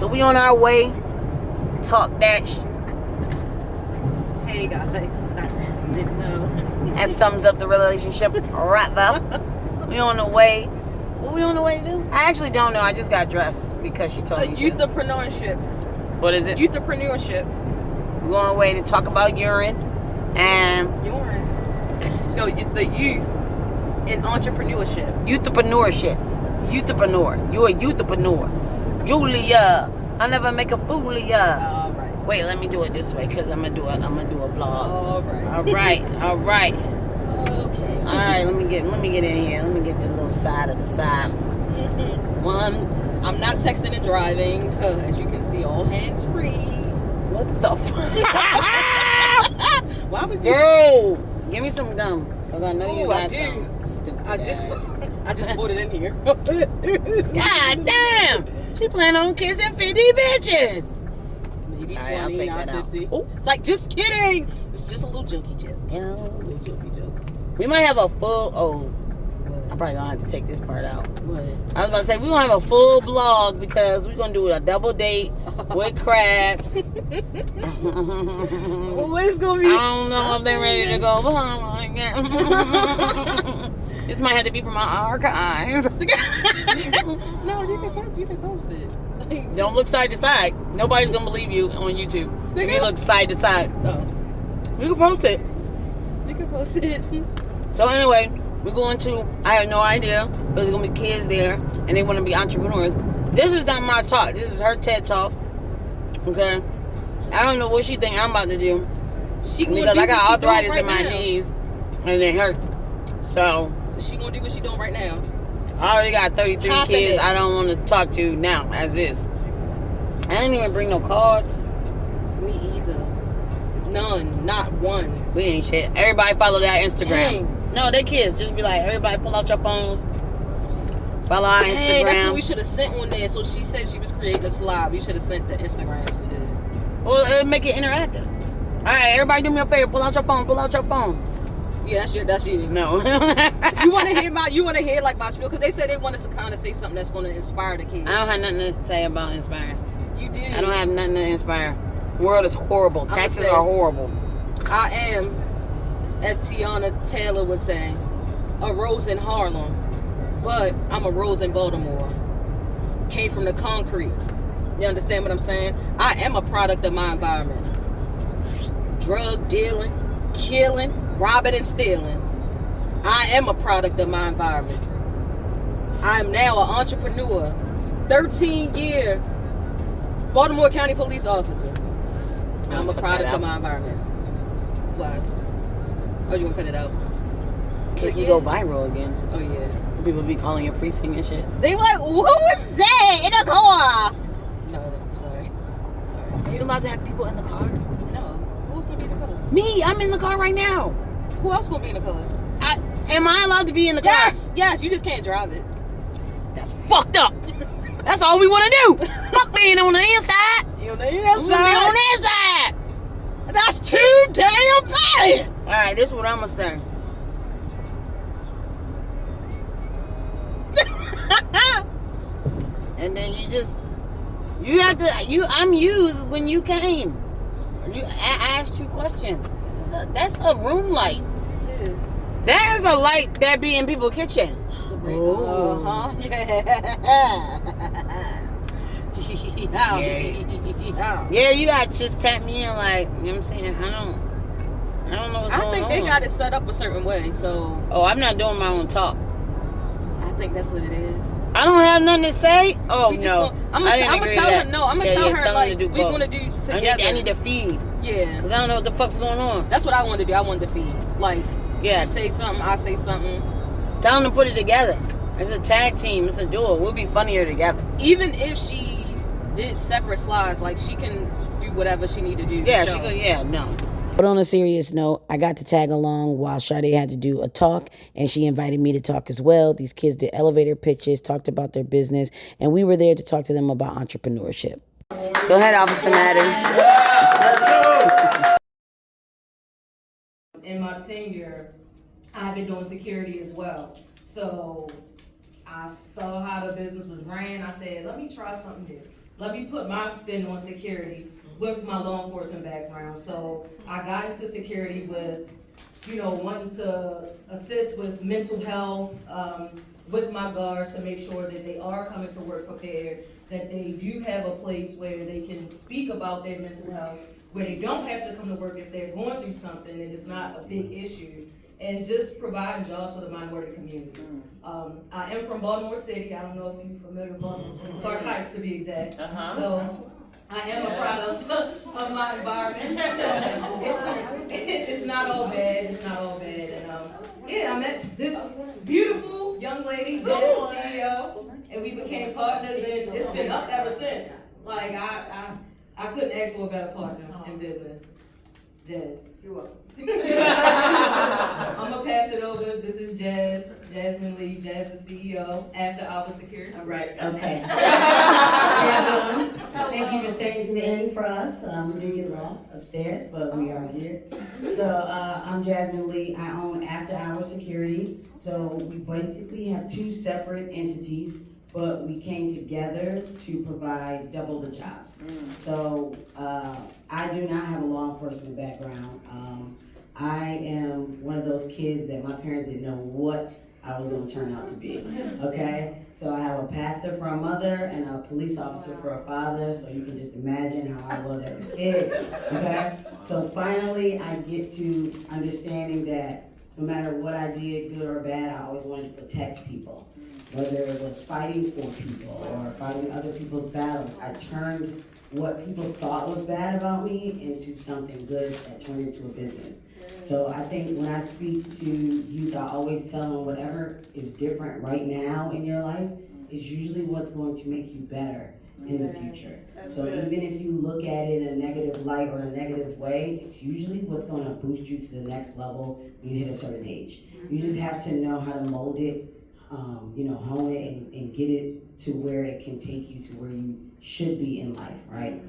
So we on our way. Talk that. Hey guys. Didn't know. That sums up the relationship right there. We on the way. What we on the way to do? I actually don't know. I just got dressed because she told me to. Entrepreneurship. What is it? Entrepreneurship. We're on the way to talk about urine and Urine. No, the youth in entrepreneurship. youthpreneur. You a youthpreneur. Julia, I never make a fool of ya. All right. Wait, let me do it this way because I'm gonna do a vlog. All All right. right. Okay. All right, let me get in here. Let me get the little side of the side. One. I'm not texting and driving. As you can see, all hands free. What the fuck? Why would you? Girl, give me some gum because I know you Oh, I got do. some stupid. I just put it in here. God damn! She planning on kissing 50 bitches. Maybe Sorry, 20, I'll take not that out. 50. Oh, it's like, just kidding. It's just a little jokey joke. Yeah. A little jokey joke. We might have a full. Oh, What? I'm probably gonna have to take this part out. What? I was about to say we gonna have a full vlog because we're gonna do a double date with crabs. What is gonna be? I don't know if they're ready to go. Oh my God. This might have to be for my archives. No, you can post it. Don't look side to side. Nobody's gonna believe you on YouTube. If you look side to side. Oh, You can post it. you can post it. So anyway, we're going to, I have no idea, but there's going to be kids there, and they want to be entrepreneurs. This is not my talk. This is her TED Talk. Okay? I don't know what she think I'm about to do. Because I got arthritis in my knees, and they hurt. So, She gonna do what she doing right now. I already got 33 Popping kids it. I don't want to talk to now, as is. I didn't even bring no cards. Me either. None. Not one. We ain't shit. Everybody follow that Instagram. Dang. No, they kids. Just be like, everybody pull out your phones. Follow our Dang, Instagram. that's what we should have sent one there. So she said she was creating a slide. We should have sent the Instagrams too. Well, it'll make it interactive. All right, everybody do me a favor. Pull out your phone. Pull out your phone. Yeah, that's you. No. You want to hear like my spiel? Because they said they want us to kind of say something that's going to inspire the kids. I don't have nothing to say about inspiring. You did. I don't have nothing to inspire. The world is horrible. Taxes are horrible. I am, as Tiana Taylor would say, a rose in Harlem, but I'm a rose in Baltimore. Came from the concrete. You understand what I'm saying? I am a product of my environment. Drug dealing, killing, robbing and stealing. I am a product of my environment. I am now an entrepreneur. 13-year Baltimore County police officer. I'm a product of my environment. Why? Oh, you want to cut it out? In case we go viral again. Oh, yeah. People be calling your precinct and shit. They were like, who was that in a car? No, sorry. Are you allowed to have people in the car? No. Who's going to be in the car? Me, I'm in the car right now. Who else going to be in the car? Am I allowed to be in the car? Yes, you just can't drive it. That's fucked up. That's all we want to do. Fuck being on the inside. You on the We want to be on the inside. That's too damn bad. All right, this is what I'm going to say. And then I'm you when you came. I asked you questions. That's a room light. That is a light that be in people's kitchen. Uh-huh. Yeah, you gotta just tap me in like, you know what I'm saying? I don't know what's going on. I think they got it set up a certain way, so. Oh, I'm not doing my own talk. I think that's what it is. I don't have nothing to say? Oh, no. I'm gonna tell her, like, we're gonna do together. I need to feed. Yeah. Because I don't know what the fuck's going on. That's what I wanted to do. I wanted to feed. Like, yeah. You say something, I say something. Tell them to put it together. It's a tag team. It's a duo. We'll be funnier together. Even if she did separate slides, like, she can do whatever she need to do. Yeah, no. But on a serious note, I got to tag along while Sade had to do a talk, and she invited me to talk as well. These kids did elevator pitches, talked about their business, and we were there to talk to them about entrepreneurship. Go ahead, Officer Madden. In my tenure, I've been doing security as well. So I saw how the business was ran. I said, let me try something different. let me put my spin on security with my law enforcement background. So I got into security with, wanting to assist with mental health, with my guards to make sure that they are coming to work prepared, that they do have a place where they can speak about their mental health, where they don't have to come to work if they're going through something and it's not a big issue, and just providing jobs for the minority community. I am from Baltimore City. I don't know if you're familiar with Baltimore City, Park Heights to be exact. So I am a product of my environment. So it's not all bad. It's not all bad. And I met this beautiful young lady, Jazz, CEO, and we became partners, and it's been us ever since. Like I couldn't ask for a better partner in business. Jazz. You're welcome. I'm gonna pass it over. This is Jasmine Lee. Jazz, the CEO, After Hourz Security. All right, okay. Thank you for staying to the end for us. We did get lost upstairs, but we are here. So I'm Jasmine Lee. I own After Hourz Security. So we basically have two separate entities, but we came together to provide double the jobs. So I do not have a law enforcement background. I am one of those kids that my parents didn't know what I was going to turn out to be, okay? So I have a pastor for a mother and a police officer for a father, so you can just imagine how I was as a kid, okay? So finally I get to understanding that no matter what I did, good or bad, I always wanted to protect people. Whether it was fighting for people or fighting other people's battles, I turned what people thought was bad about me into something good that turned into a business. So I think when I speak to youth, I always tell them whatever is different right now in your life is usually what's going to make you better in the future. So even if you look at it in a negative light or in a negative way, it's usually what's going to boost you to the next level when you hit a certain age. You just have to know how to mold it, hone it and get it to where it can take you to where you should be in life, right?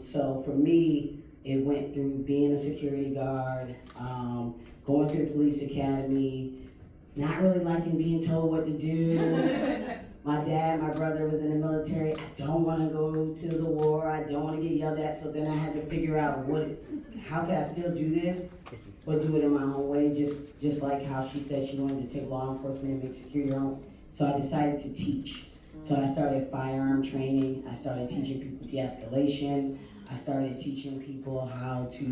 So for me, it went through being a security guard, going through the police academy, not really liking being told what to do. My dad, my brother was in the military. I don't want to go to the war. I don't want to get yelled at. So then I had to figure out how can I still do this, but do it in my own way, just like how she said she wanted to take law enforcement and make security her own. So I decided to teach. So I started firearm training. I started teaching people de-escalation. I started teaching people how to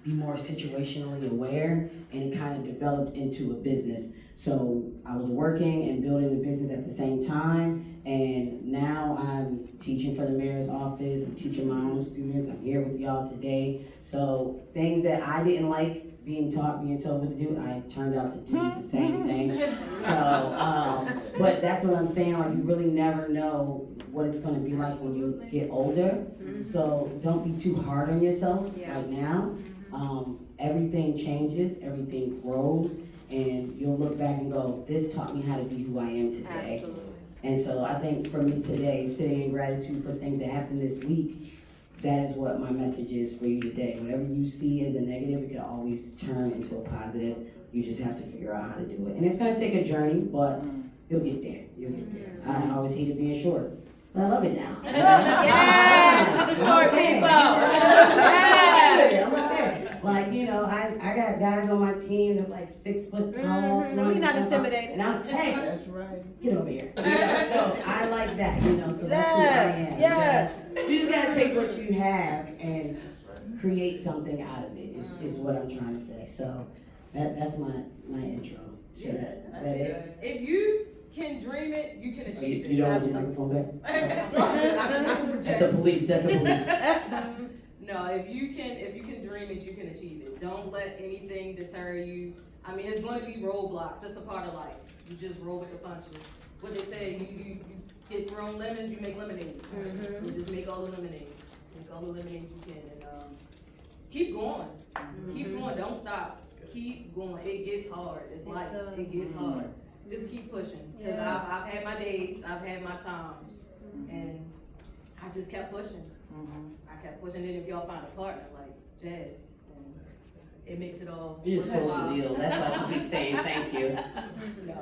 be more situationally aware, and it kind of developed into a business. So I was working and building the business at the same time, and now I'm teaching for the mayor's office. I'm teaching my own students. I'm here with y'all today. So things that I didn't like being told what to do, I turned out to do the same thing. So, but that's what I'm saying, like you really never know what it's gonna be like when you get older. So don't be too hard on yourself right now. Everything changes, everything grows, and you'll look back and go, this taught me how to be who I am today. Absolutely. And so I think for me today, sitting in gratitude for things that happened this week, that is what my message is for you today. Whatever you see as a negative, it can always turn into a positive. You just have to figure out how to do it. And it's gonna take a journey, but you'll get there. You'll get there. I always hated being short, but I love it now. Yes, to the short people. Yes. I'm up there. Like, I got guys on my team that's like 6 foot tall. No, we're not intimidated. And I'm, hey, That's right. get over here. So I like that, so that's who I am. Yes. You just gotta take what you have and create something out of it, is what I'm trying to say. So that's my intro. Sure, that it? If you can dream it, you can achieve You don't want the microphone back? That's the police. No, if you can dream it, you can achieve it. Don't let anything deter you. I mean, it's going to be roadblocks. That's a part of life. You just roll with the punches. What they say, you get thrown lemons, you make lemonade. So just make all the lemonade. Make all the lemonade you can, and keep going. Keep going. Don't stop. Keep going. It gets hard. It's life. It gets hard. Just keep pushing. Because I've had my days. I've had my times, and I just kept pushing. I kept pushing it. If y'all find a partner like Jazz, and it makes it all. You just closed the deal. That's why she keeps saying thank you. No.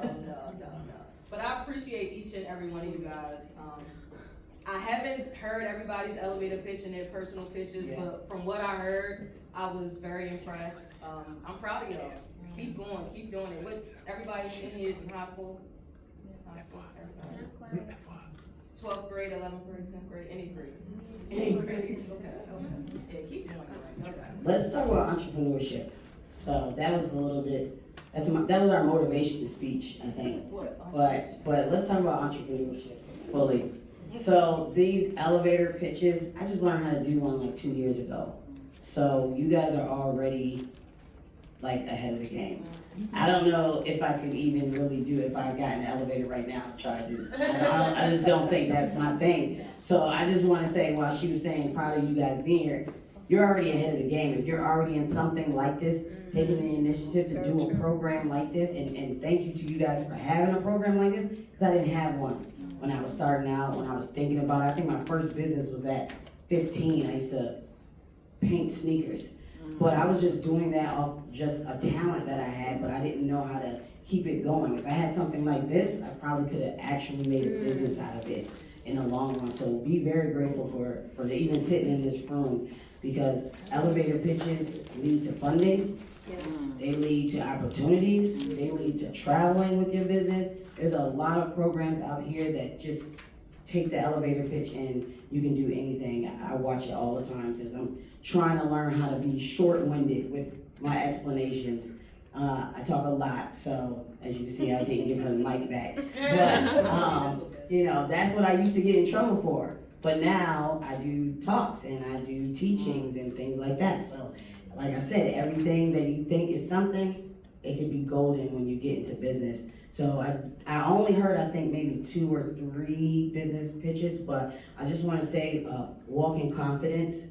But I appreciate each and every one of you guys. I haven't heard everybody's elevator pitch and their personal pitches, Yeah. but from what I heard, I was very impressed. I'm proud of y'all. Keep going, keep doing it. What everybody in here is in high school? High school, everybody. 12th grade, 11th grade, 10th grade, any grade. Any grades. Okay. Yeah, keep doing it. Okay. Let's talk about entrepreneurship. So that was a little bit, that was our motivation speech, I think. What? But let's talk about entrepreneurship fully. So these elevator pitches, I just learned how to do one like 2 years ago. So you guys are already like ahead of the game. I don't know if I could even really do it if I got in the elevator right now and tried to. I just don't think that's my thing. So I just want to say, while she was saying proud of you guys being here, you're already ahead of the game. If you're already in something like this, taking the initiative to do a program like this, and thank you to you guys for having a program like this, because I didn't have one when I was starting out, when I was thinking about it. I think my first business was at 15. I used to paint sneakers. But I was just doing that off just a talent that I had, but I didn't know how to keep it going. If I had something like this, I probably could have actually made a business out of it in the long run. So be very grateful for even sitting in this room, because elevator pitches lead to funding, they lead to opportunities, they lead to traveling with your business. There's a lot of programs out here that just take the elevator pitch and you can do anything. I watch it all the time because I'm trying to learn how to be short-winded with my explanations. I talk a lot, so as you can see, I didn't give her the mic back. But, you know, that's what I used to get in trouble for. But now I do talks and I do teachings and things like that. So, like I said, everything that you think is something, it can be golden when you get into business. So I only heard, I think, maybe 2 or 3 business pitches, but I just want to say, walk in confidence.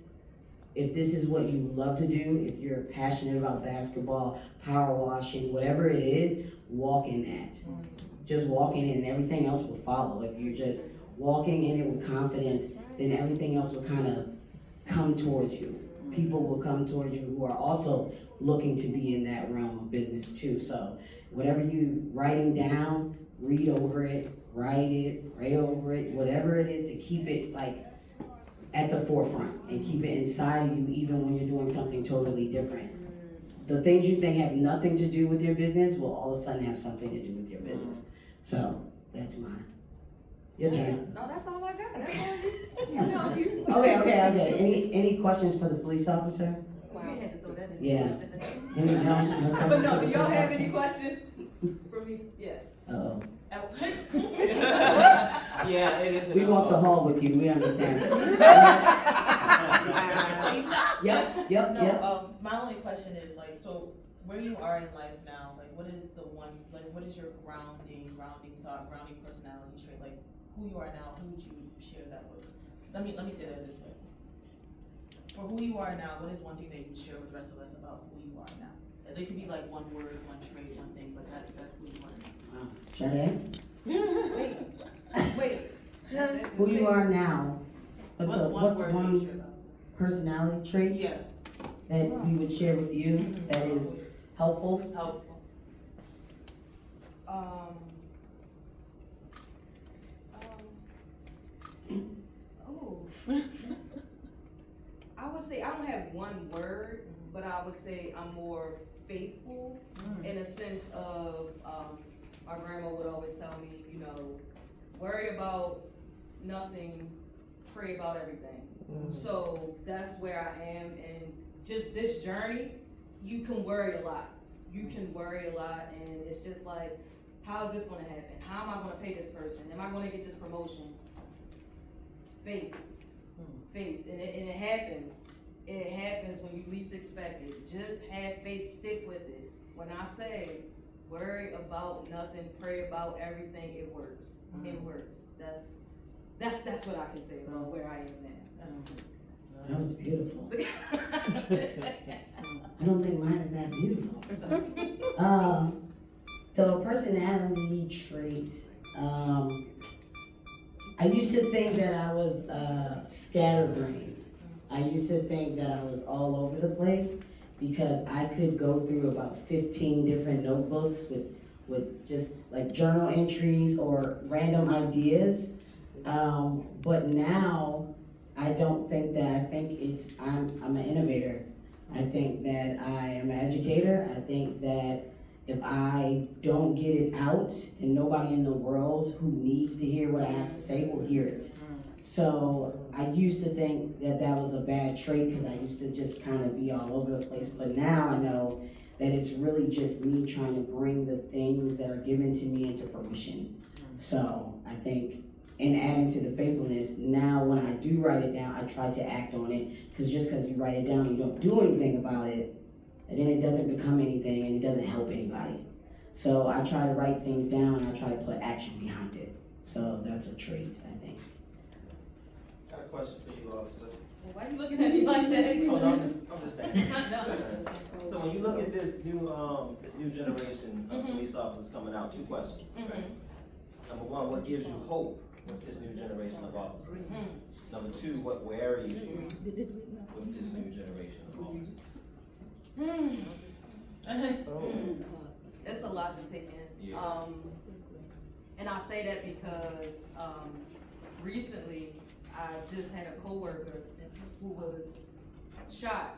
If this is what you love to do, if you're passionate about basketball, power washing, whatever it is, walk in that. Just walk in it and everything else will follow. If you're just walking in it with confidence, then everything else will kind of come towards you. People will come towards you who are also looking to be in that realm of business too. So whatever you writing down, read over it, write it, pray over it, whatever it is to keep it like at the forefront and keep it inside of you even when you're doing something totally different. The things you think have nothing to do with your business will all of a sudden have something to do with your business. So that's mine. Your turn. No, that's all I got. That's all you. Okay. Any questions for the police officer? Wow. You had to throw that in. Yeah. No But questions no, for the do y'all police have officer? any questions for me? Yes. Uh-oh. Yeah, it is. We walked the hall with you, we understand. Yep. My only question is like, so where you are in life now, like what is the one, like what is your grounding thought, grounding personality trait, like who you are now, who would you share that with? Let me say that this way. For who you are now, what is one thing that you would share with the rest of us about who you are now? It could be like one word, one trait, one thing, but that's who you are now. Sade? Wait. Who you are now? What's word that you one share about? personality trait Yeah, that we would share with you that is helpful? helpful. I would say I don't have one word, but I would say I'm more faithful in a sense of, my grandma would always tell me, you know, worry about nothing, pray about everything. So that's where I am, and just this journey, you can worry a lot. You can worry a lot, and it's just like, how is this gonna happen? How am I gonna pay this person? Am I gonna get this promotion? Faith. Faith, and it happens. It happens when you least expect it. Just have faith, stick with it. When I say worry about nothing, pray about everything, it works. It works. That's what I can say about where I am now. That was beautiful. I don't think mine is that beautiful. So personality trait. I used to think that I was scatterbrained. I used to think that I was all over the place because I could go through about 15 different notebooks with just like journal entries or random ideas But now, I don't think that, I think I'm an innovator. I think that I am an educator. I think that if I don't get it out, and nobody in the world who needs to hear what I have to say will hear it. So I used to think that that was a bad trait because I used to just kind of be all over the place. But now I know that it's really just me trying to bring the things that are given to me into fruition. So I think, in adding to the faithfulness, now when I do write it down, I try to act on it. Because just because you write it down, you don't do anything about it, and then it doesn't become anything and it doesn't help anybody. So I try to write things down and I try to put action behind it. So that's a trait, I think. I got a question for you, officer. Why are you looking at me like that? Oh, no, I'm just thinking. So when you look at this new generation of police officers coming out, two questions, right? Number one, what gives you hope with this new generation of officers? Number two, what worries you with this new generation of officers? It's a lot to take in. Yeah. And I say that because recently I just had a coworker who was shot,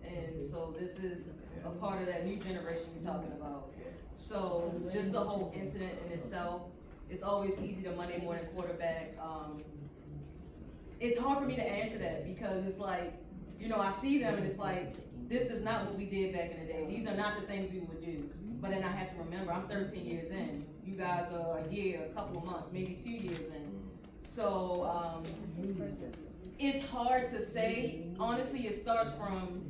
and so this is a part of that new generation you're talking about. So just the whole incident in itself, it's always easy to Monday morning quarterback. It's hard for me to answer that because it's like, you know, I see them and it's like, this is not what we did back in the day. These are not the things we would do. But then I have to remember, I'm 13 years in. You guys are a year, a couple of months, maybe 2 years in. So it's hard to say. Honestly, it starts from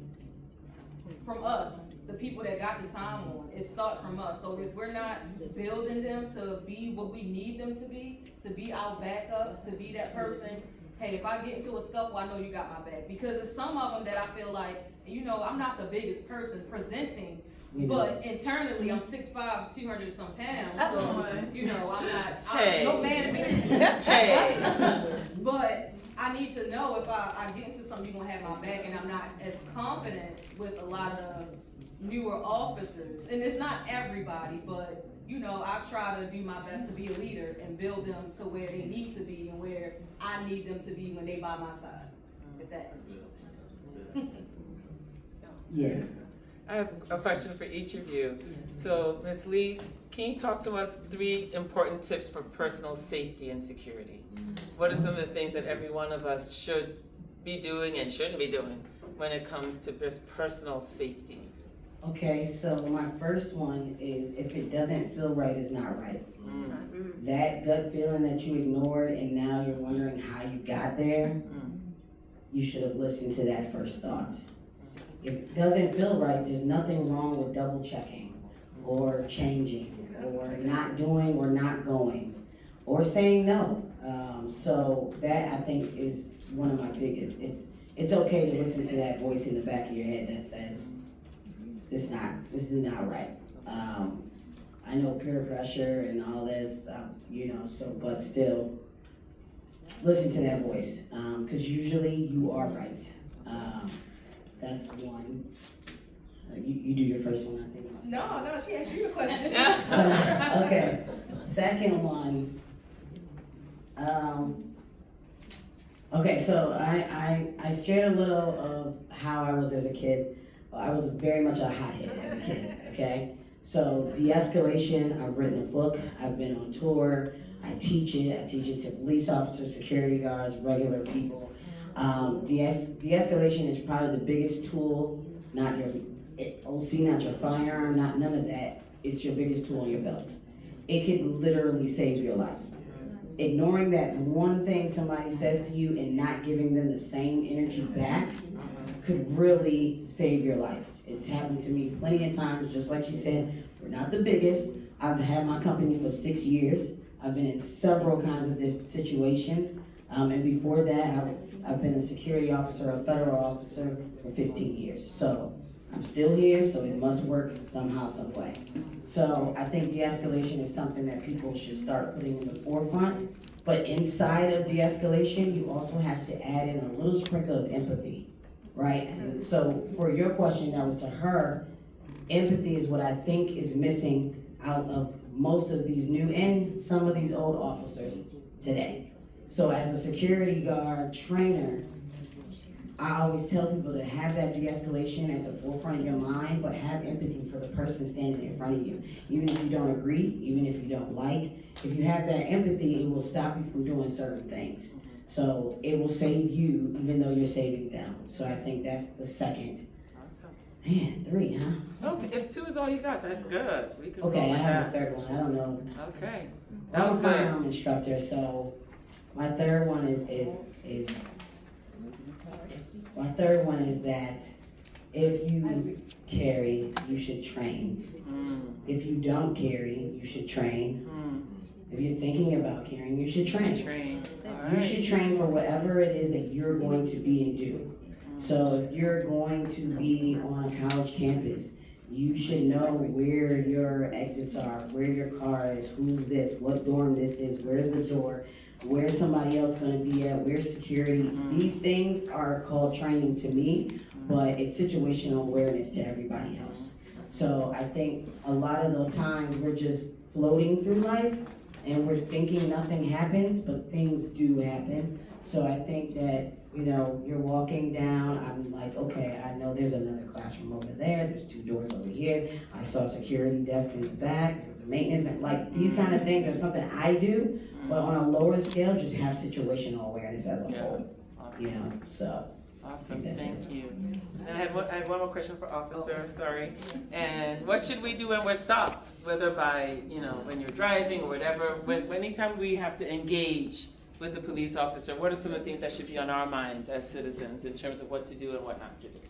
us, the people that got the time on. It starts from us. So if we're not building them to be what we need them to be our backup, to be that person, hey, if I get into a scuffle, I know you got my back. Because there's some of them that I feel like, you know, I'm not the biggest person presenting, but internally I'm 6'5", 200 and some pounds. So, you know, I'm not, no man me. But I need to know if I get into something, you're gonna have my back, and I'm not as confident with a lot of newer officers. And it's not everybody, but you know, I try to do my best to be a leader and build them to where they need to be and where I need them to be when they by my side. If that's good. Yes. I have a question for each of you. So, Ms. Lee, can you talk to us 3 important tips for personal safety and security? What are some of the things that every one of us should be doing and shouldn't be doing when it comes to just personal safety? Okay, so my first one is, if it doesn't feel right, it's not right. That gut feeling that you ignored and now you're wondering how you got there, you should have listened to that first thought. If it doesn't feel right, there's nothing wrong with double checking or changing or not doing or not going or saying no. So that, I think, is one of my biggest. It's okay to listen to that voice in the back of your head that says, this is not right. I know peer pressure and all this, you know, so, but still, listen to that voice, because usually you are right. That's one. You do your first one, I think. No, she asked you a question. Okay, second one. Okay, so I shared a little of how I was as a kid. I was very much a hothead as a kid, okay? So de-escalation, I've written a book, I've been on tour, I teach it to police officers, security guards, regular people. De-escalation is probably the biggest tool, not your OC, not your firearm, not none of that. It's your biggest tool on your belt. It could literally save your life. Ignoring that one thing somebody says to you and not giving them the same energy back could really save your life. It's happened to me plenty of times, just like she said, we're not the biggest. I've had my company for 6 years. I've been in several kinds of situations. And before that, I've been a security officer, a federal officer for 15 years. So I'm still here, so it must work somehow, some way. So I think de-escalation is something that people should start putting in the forefront. But inside of de-escalation, you also have to add in a little sprinkle of empathy. Right, and so for your question that was to her, empathy is what I think is missing out of most of these new and some of these old officers today. So as a security guard trainer, I always tell people to have that de-escalation at the forefront of your mind, but have empathy for the person standing in front of you. Even if you don't agree, even if you don't like, if you have that empathy, it will stop you from doing certain things. So it will save you, even though you're saving them. So I think that's the second. Awesome. Man, 3, huh? Oh, if 2 is all you got, that's good. We can Okay, roll I with have a that. third one. I don't know. Okay. That I'm was a good. firearm instructor, so my third one is that if you carry, you should train. If you don't carry, you should train. If you're thinking about carrying, you should train. Train. All You right. should train for whatever it is that you're going to be and do. So if you're going to be on a college campus, you should know where your exits are, where your car is, who's this, what dorm this is, where's the door, where's somebody else gonna be at, where's security. These things are called training to me, but it's situational awareness to everybody else. So I think a lot of the times we're just floating through life and we're thinking nothing happens, but things do happen. So I think that, you know, you're walking down, I'm like, okay, I know there's another classroom over there, there's 2 doors over here, I saw a security desk in the back, there's a maintenance, like these kind of things are something I do, but on a lower scale, just have situational awareness as a Yeah. whole, Awesome. you know, so. Awesome, That's thank you. And I had one more question for Officer, sorry. And what should we do when we're stopped? Whether by, you know, when you're driving or whatever, anytime we have to engage with a police officer, what are some of the things that should be on our minds as citizens in terms of what to do and what not to do?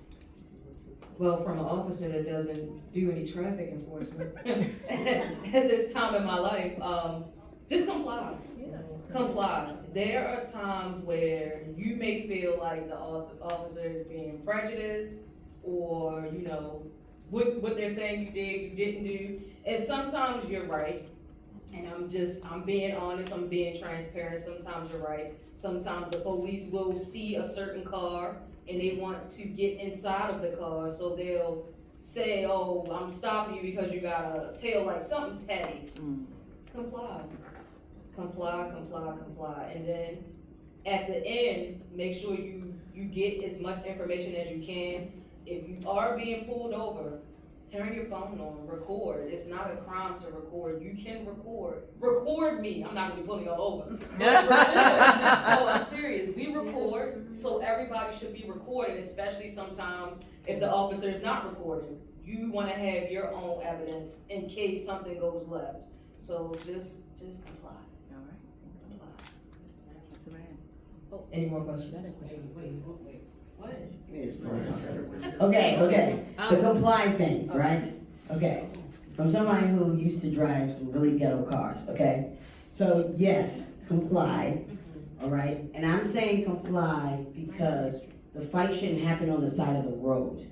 Well, from an officer that doesn't do any traffic enforcement at this time in my life, just comply. Comply. There are times where you may feel like the officer is being prejudiced, or you know what they're saying you did, you didn't do, and sometimes you're right. And I'm being honest, I'm being transparent. Sometimes you're right. Sometimes the police will see a certain car and they want to get inside of the car, so they'll say, "Oh, I'm stopping you because you got a tail light," something petty. Comply. Comply. And then at the end, make sure you get as much information as you can. If you are being pulled over, turn your phone on, record. It's not a crime to record. You can record. Record me. I'm not gonna be pulling you over. No, I'm serious. We record, so everybody should be recorded, especially sometimes if the officer is not recording. You wanna have your own evidence in case something goes left. So just comply. All right. Oh, any more questions? Okay, the comply thing, right? Okay, from somebody who used to drive some really ghetto cars, okay? So yes, comply, all right? And I'm saying comply because the fight shouldn't happen on the side of the road.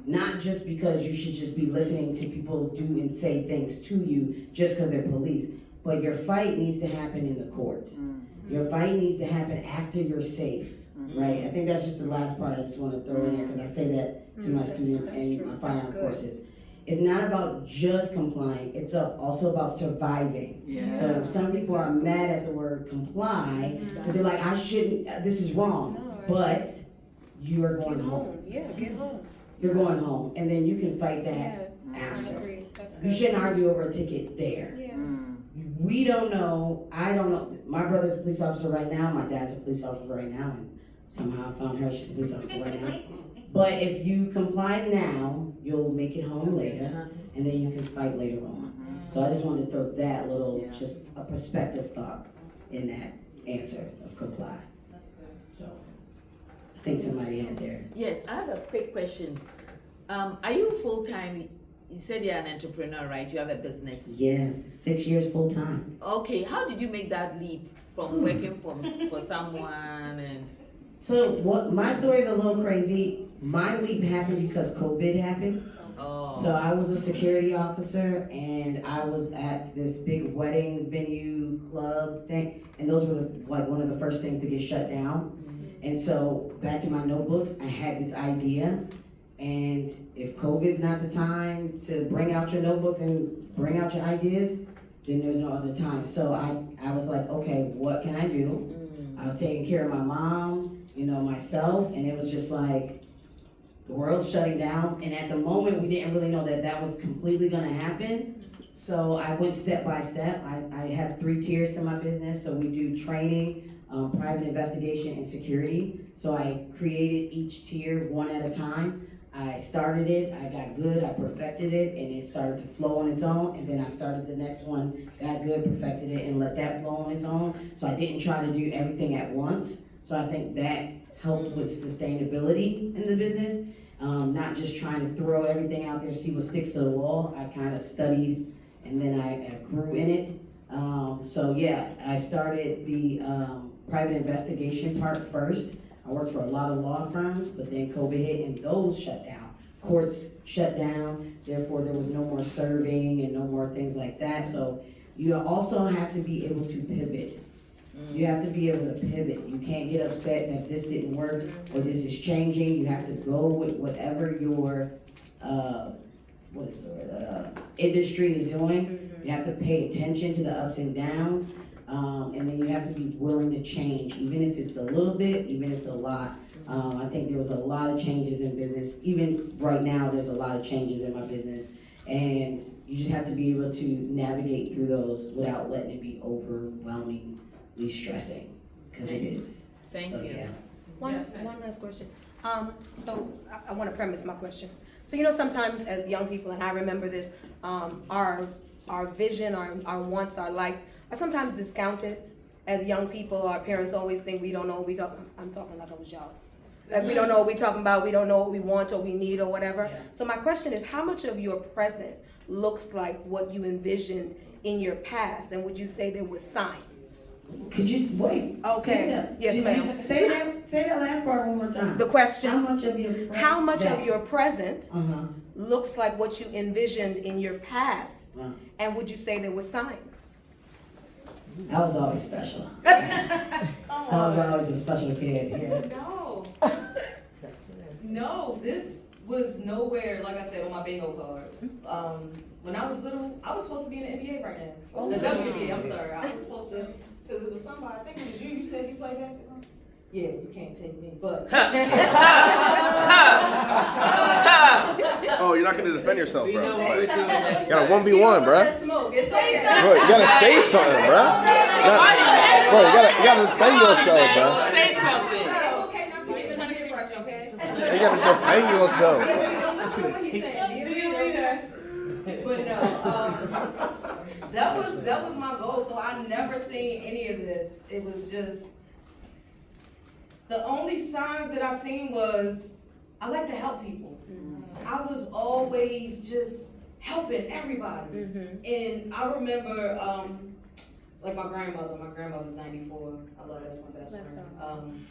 Not just because you should just be listening to people do and say things to you just because they're police, but your fight needs to happen in the courts. Your fight needs to happen after you're safe, right? I think that's just the last part I just want to throw in there because I say that to my students in my firearm courses. It's not about just complying, it's also about surviving. So some people are mad at the word comply because they're like, I shouldn't, this is wrong, but you are going home. Get home. You're going home, and then you can fight that after. You shouldn't argue over a ticket there. We don't know, I don't know, my brother's a police officer right now, my dad's a police officer right now, and somehow I found her, she's a police officer right now. But if you comply now, you'll make it home later, and then you can fight later on. So I just wanted to throw that little, just a perspective thought in that answer of comply. That's good. So, I think somebody had there. Yes, I have a quick question. Are you full-time? You said you're an entrepreneur, right? You have a business. Yes, 6 years full time. Okay, how did you make that leap from working for someone and? So what, my story is a little crazy. My leap happened because COVID happened. Oh. So I was a security officer and I was at this big wedding venue club thing, and those were like one of the first things to get shut down. And so back to my notebooks, I had this idea, and if COVID's not the time to bring out your notebooks and bring out your ideas, then there's no other time. So I was like, okay, what can I do? I was taking care of my mom, myself, and it was just like the world's shutting down. And at the moment, we didn't really know that that was completely gonna happen. So I went step by step. I have 3 tiers to my business. So we do training, private investigation, and security. So I created each tier one at a time. I started it, I got good, I perfected it, and it started to flow on its own. And then I started the next one, got good, perfected it, and let that flow on its own. So I didn't try to do everything at once. So I think that helped with sustainability in the business. Not just trying to throw everything out there, see what sticks to the wall. I kind of studied, and then I grew in it. So yeah, I started the private investigation part first. I worked for a lot of law firms, but then COVID hit and those shut down. Courts shut down, therefore there was no more serving and no more things like that. So you also have to be able to pivot. You have to be able to pivot. You can't get upset that this didn't work or this is changing. You have to go with whatever your industry is doing. You have to pay attention to the ups and downs. And then you have to be willing to change, even if it's a little bit, even if it's a lot. I think there was a lot of changes in business. Even right now, there's a lot of changes in my business. And you just have to be able to navigate through those without letting it be overwhelmingly stressing, because it is. Thank you. Yeah. One last question. So I want to premise my question. So sometimes as young people, and I remember this, our vision, our wants, our likes are sometimes discounted. As young people, our parents always think we don't know what we talking. I'm talking like I was young. Like we don't know what we talking about. We don't know what we want or we need or whatever. Yeah. So my question is, how much of your present looks like what you envisioned in your past, and would you say there was signs? Could you wait? Okay. Yes, ma'am. Say that last part one more time. The question. How much of your present looks like what you envisioned in your past, and would you say there were signs? I was always special. I was always a special kid. Yeah. No, this was nowhere, like I said, on my bingo cards. When I was little, I was supposed to be in the NBA right now. The WNBA, I'm sorry. I was supposed to, because it was somebody, I think it was you said you played basketball? Yeah, you can't take me, but. Oh, you're not gonna defend yourself, We bro. know what we're doing next. You got a 1v1, bro. It's okay. Bro, you gotta say something, bro. Bro, you gotta defend yourself, bro. Say something. It's okay not to get trying to get rush, okay? You gotta defend yourself. Don't listen to what he's saying. But no, that was my goal. So I never seen any of this. It was just the only signs that I seen was I like to help people. I was always just helping everybody. And I remember like my grandmother's 94. I love her, that's my best friend.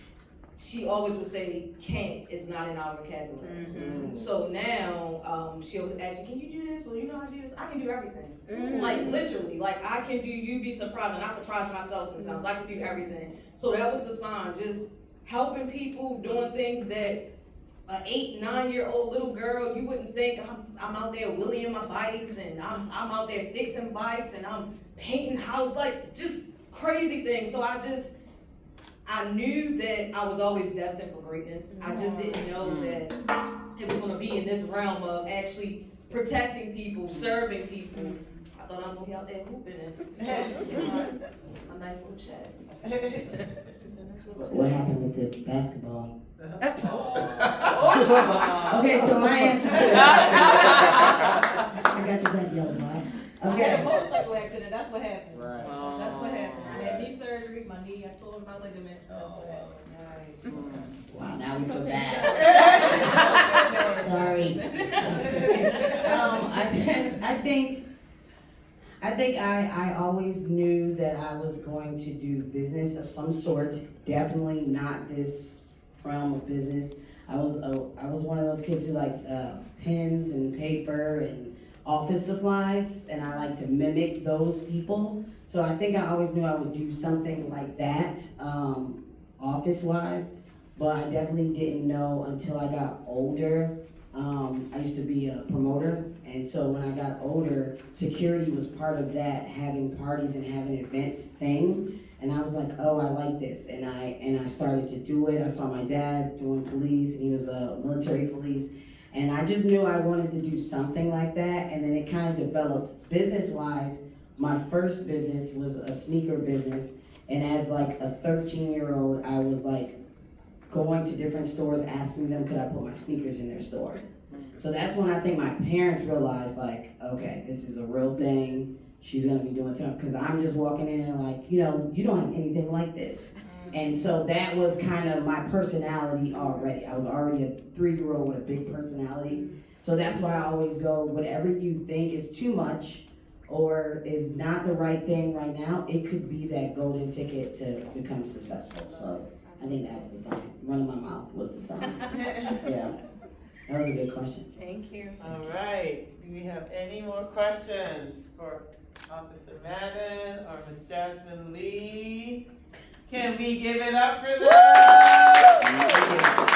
She always would say, can't is not in our vocabulary. So now, she'll ask me, can you do this? Or you know how to do this? I can do everything. Like literally, like I can do, you'd be surprised, and I surprise myself sometimes. I can do everything. So that was the sign, just helping people, doing things that an 8, 9-year-old little girl, you wouldn't think. I'm out there wheeling my bikes, and I'm out there fixing bikes, and I'm painting houses, like just crazy things. So I knew that I was always destined for greatness. I just didn't know that it was gonna be in this realm of actually protecting people, serving people. I thought I was gonna be out there hooping and a nice little chat. What happened with the basketball? Okay, so my answer to that. I got your back, yellow boy. I had a Okay. motorcycle accident, that's what happened. Right. That's what happened. I had knee surgery, my knee, I tore my ligaments, that's what happened. Wow, now we feel bad. Sorry. I think I always knew that I was going to do business of some sort. Definitely not this realm of business. I was one of those kids who liked pens and paper and office supplies, and I like to mimic those people. So I think I always knew I would do something like that, office-wise, but I definitely didn't know until I got older. I used to be a promoter, and so when I got older, security was part of that, having parties and having events thing. And I was like, oh, I like this. And I started to do it. I saw my dad doing police, and he was military police. And I just knew I wanted to do something like that. And then it kind of developed business-wise. My first business was a sneaker business. And as like a 13-year-old, I was like going to different stores, asking them, could I put my sneakers in their store? So that's when I think my parents realized, like, okay, this is a real thing. She's gonna be doing something, because I'm just walking in and like, you know, you don't have anything like this. And so that was kind of my personality already. I was already a 3-year-old with a big personality. So that's why I always go, whatever you think is too much or is not the right thing right now, it could be that golden ticket to become successful. So I think that was the sign. Running my mouth was the sign. Yeah, that was a good question. Thank you. All right, do we have any more questions for Officer Madden or Miss Jasmine Lee? Can we give it up for them?